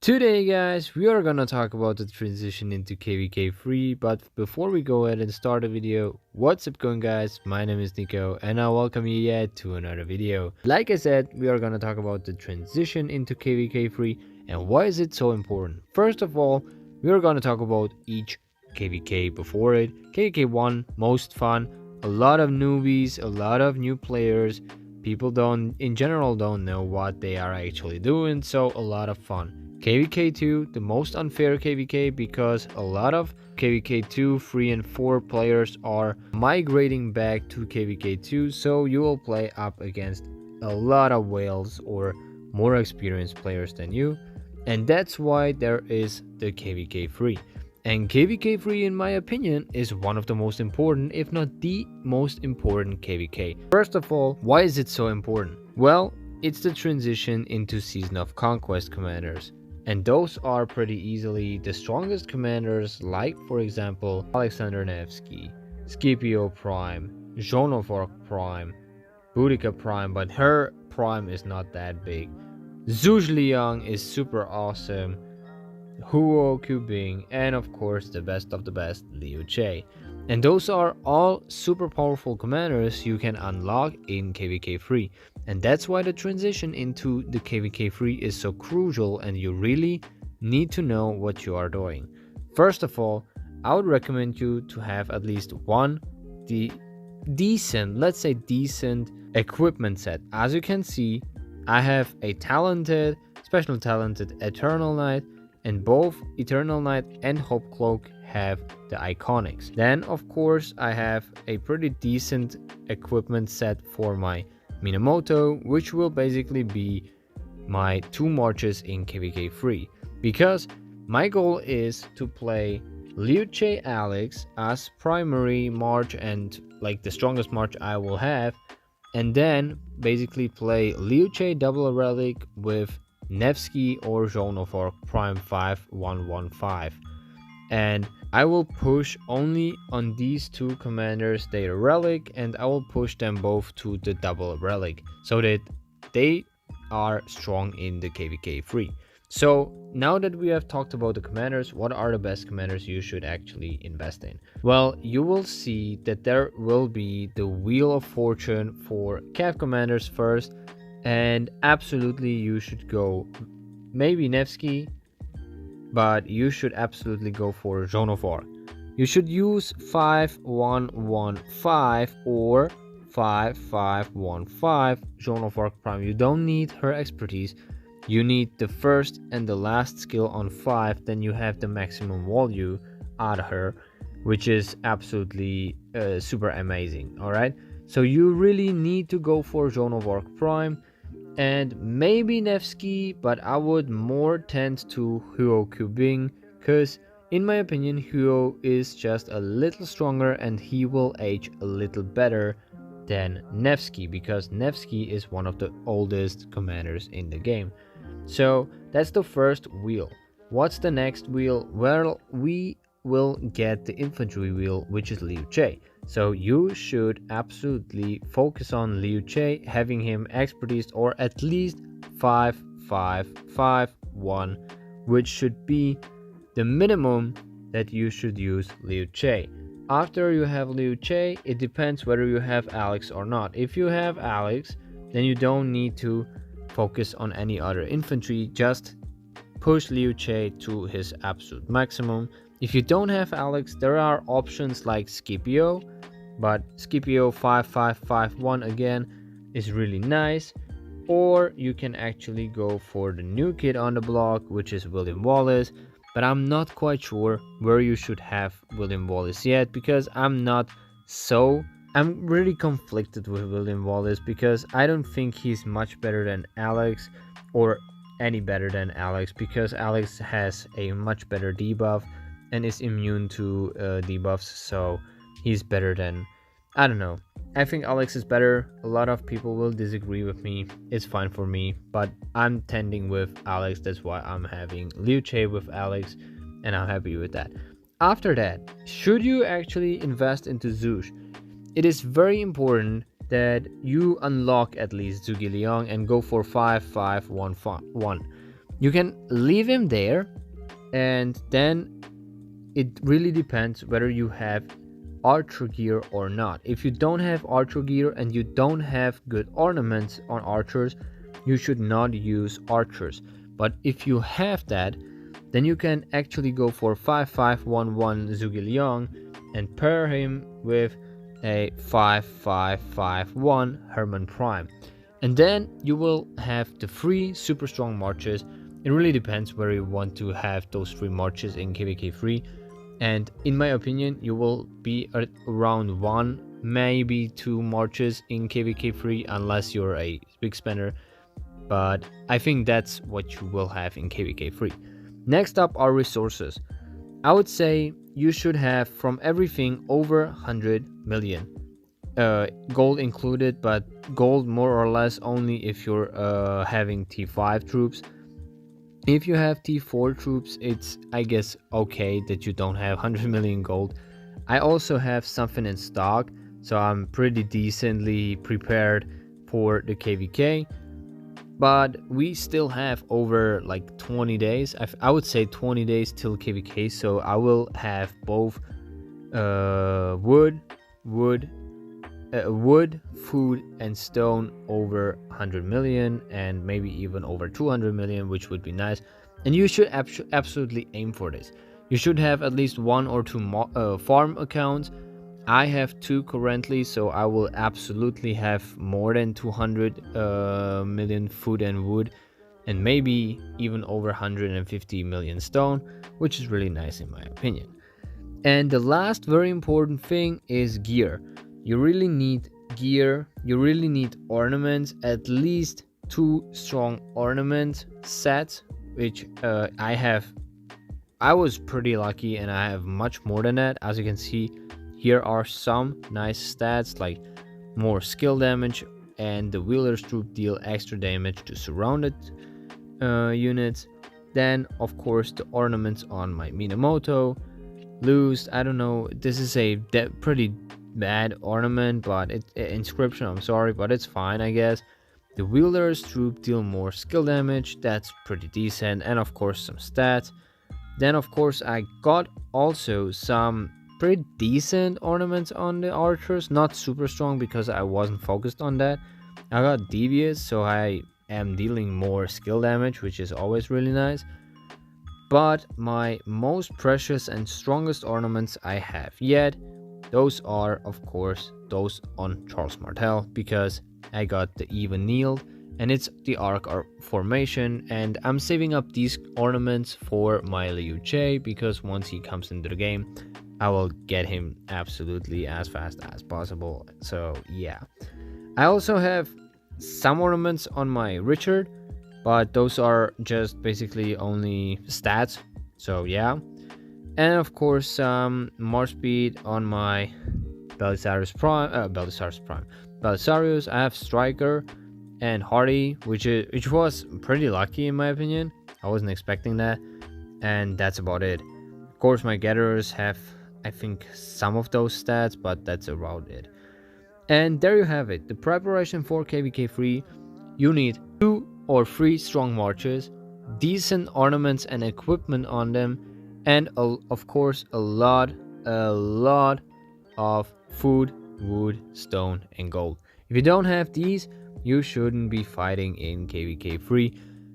Today guys, we are gonna talk about the transition into KVK free, but before we go ahead and start the video, what's up going guys, my name is Nico and I welcome you yet to another video. Like I said, we are gonna talk about the transition into KVK free and why is it so important. First of all, we are gonna talk about each KVK before it. KVK 1, most fun, a lot of newbies, a lot of new players, people in general don't know what they are actually doing, so a lot of fun. KVK 2, the most unfair KVK because a lot of KVK 2, 3 and 4 players are migrating back to KVK 2, so you will play up against a lot of whales or more experienced players than you, and that's why there is the KVK 3. And KVK 3 in my opinion is one of the most important, if not the most important KVK. First of all, why is it so important? Well, it's the transition into Season of Conquest commanders. And those are pretty easily the strongest commanders, like for example Alexander Nevsky, Scipio Prime, Joan of Arc Prime, Boudica Prime, but her prime is not that big. Zhuge Liang is super awesome, Huo Qubing, and of course the best of the best, Liu Che. And those are all super powerful commanders you can unlock in KVK 3. And that's why the transition into the KVK 3 is so crucial and you really need to know what you are doing. First of all, I would recommend you to have at least one decent, let's say decent equipment set. As you can see, I have a special talented Eternal Knight, and both Eternal Knight and Hope Cloak have the iconics. Then of course I have a pretty decent equipment set for my Minamoto, which will basically be my 2 marches in KVK 3, because my goal is to play Liu Che Alex as primary march and like the strongest march I will have, and then basically play Liu Che double relic with Nevsky or Joan of Arc Prime 5115, and I will push only on these 2 commanders their relic, and I will push them both to the double relic so that they are strong in the KVK 3. So now that we have talked about the commanders, what are the best commanders you should actually invest in? Well, you will see that there will be the Wheel of Fortune for Cav commanders first, and absolutely you should go maybe Nevsky, but you should absolutely go for Joan of Arc. You should use 5115 or 5515 Joan of Arc Prime. You don't need her expertise, you need the first and the last skill on 5, then you have the maximum value out of her, which is absolutely super amazing. Alright, so you really need to go for Joan of Arc Prime and maybe Nevsky, but I would more tend to Huo Qubing, because in my opinion Huo is just a little stronger and he will age a little better than Nevsky, because Nevsky is one of the oldest commanders in the game. So that's the first wheel. What's the next wheel? Well, we will get the infantry wheel, which is Liu Che. So you should absolutely focus on Liu Che, having him expertise or at least 5551, which should be the minimum that you should use Liu Che. After you have Liu Che, it depends whether you have Alex or not. If you have Alex, then you don't need to focus on any other infantry, just push Liu Che to his absolute maximum. If you don't have Alex, there are options like Scipio, but Scipio 5551 again is really nice, or you can actually go for the new kid on the block, which is William Wallace, but I'm not quite sure where you should have William Wallace yet, because I'm really conflicted with William Wallace, because I don't think he's much better than Alex or any better than Alex, because Alex has a much better debuff and is immune to debuffs, so he's better than, I don't know. I think Alex is better. A lot of people will disagree with me. It's fine for me, but I'm tending with Alex. That's why I'm having Liu Che with Alex, and I'm happy with that. After that, should you actually invest into Zhuge? It is very important that you unlock at least Zhuge Liang and go for 5511. You can leave him there, and then it really depends whether you have archer gear or not. If you don't have archer gear and you don't have good ornaments on archers, you should not use archers. But if you have that, then you can actually go for 5511 Zhuge and pair him with a 5551 Hermann Prime. And then you will have the 3 super strong marches. It really depends where you want to have those 3 marches in KvK 3. And in my opinion, you will be at around 1, maybe 2 marches in KvK 3 unless you're a big spender. But I think that's what you will have in KvK 3. Next up are resources. I would say you should have from everything over 100 million. Gold included, but gold more or less only if you're having T5 troops. If you have T4 troops, it's, I guess, okay that you don't have 100 million gold. I also have something in stock, so I'm pretty decently prepared for the KvK. But we still have over like 20 days. I would say 20 days till KvK, so I will have both wood, food, and stone over 100 million, and maybe even over 200 million, which would be nice. And you should absolutely aim for this. You should have at least 1 or 2 farm accounts. I have 2 currently, so I will absolutely have more than 200 million food and wood, and maybe even over 150 million stone, which is really nice in my opinion. And the last very important thing is gear. You really need gear, you really need ornaments, at least 2 strong ornament sets, which I have. I was pretty lucky and I have much more than that. As you can see, here are some nice stats like more skill damage, and the wheeler's troop deal extra damage to surrounded units. Then of course the ornaments on my Minamoto. Loose, I don't know, this is a pretty bad ornament, but inscription, I'm sorry, but it's fine, I guess. The wheeler's troop deal more skill damage, that's pretty decent, and of course some stats. Then of course I got also some pretty decent ornaments on the archers, not super strong because I wasn't focused on that. I got devious, so I am dealing more skill damage, which is always really nice. But my most precious and strongest ornaments I have yet, those are of course those on Charles Martel, because I got the even kneeled and it's the arc formation, and I'm saving up these ornaments for my Liu Che, because once he comes into the game I will get him absolutely as fast as possible. So yeah, I also have some ornaments on my Richard, but those are just basically only stats, so yeah. And of course some more speed on my Belisarius. I have Striker and Hardy, which was pretty lucky in my opinion. I wasn't expecting that, and that's about it. Of course my gatherers have, I think, some of those stats, but that's about it. And there you have it, the preparation for KvK 3. You need 2 or 3 strong marches, decent ornaments and equipment on them, and of course a lot of food, wood, stone, and gold. If you don't have these, you shouldn't be fighting in KvK 3,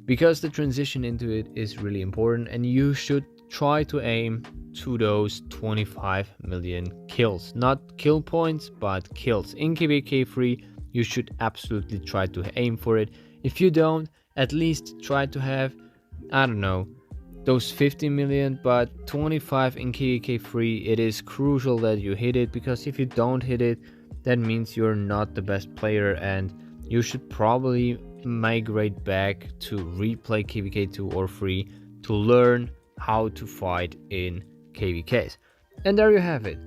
because the transition into it is really important, and you should try to aim to those 25 million kills. Not kill points, but kills. In KvK 3, you should absolutely try to aim for it. If you don't, at least try to have, I don't know, those 50 million, but 25 in KvK 3, it is crucial that you hit it, because if you don't hit it, that means you're not the best player, and you should probably migrate back to replay KvK 2 or 3 to learn how to fight in KvKs. And there you have it.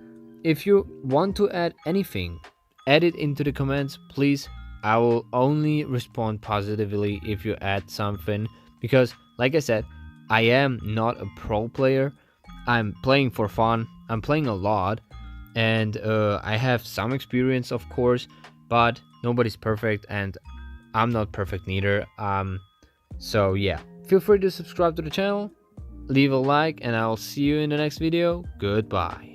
If you want to add anything, add it into the comments, please. I will only respond positively if you add something, because like I said, I am not a pro player. I'm playing for fun. I'm playing a lot, and I have some experience, of course, but nobody's perfect, and I'm not perfect neither. So yeah, Feel free to subscribe to the channel, leave a like, and I will see you in the next video. Goodbye.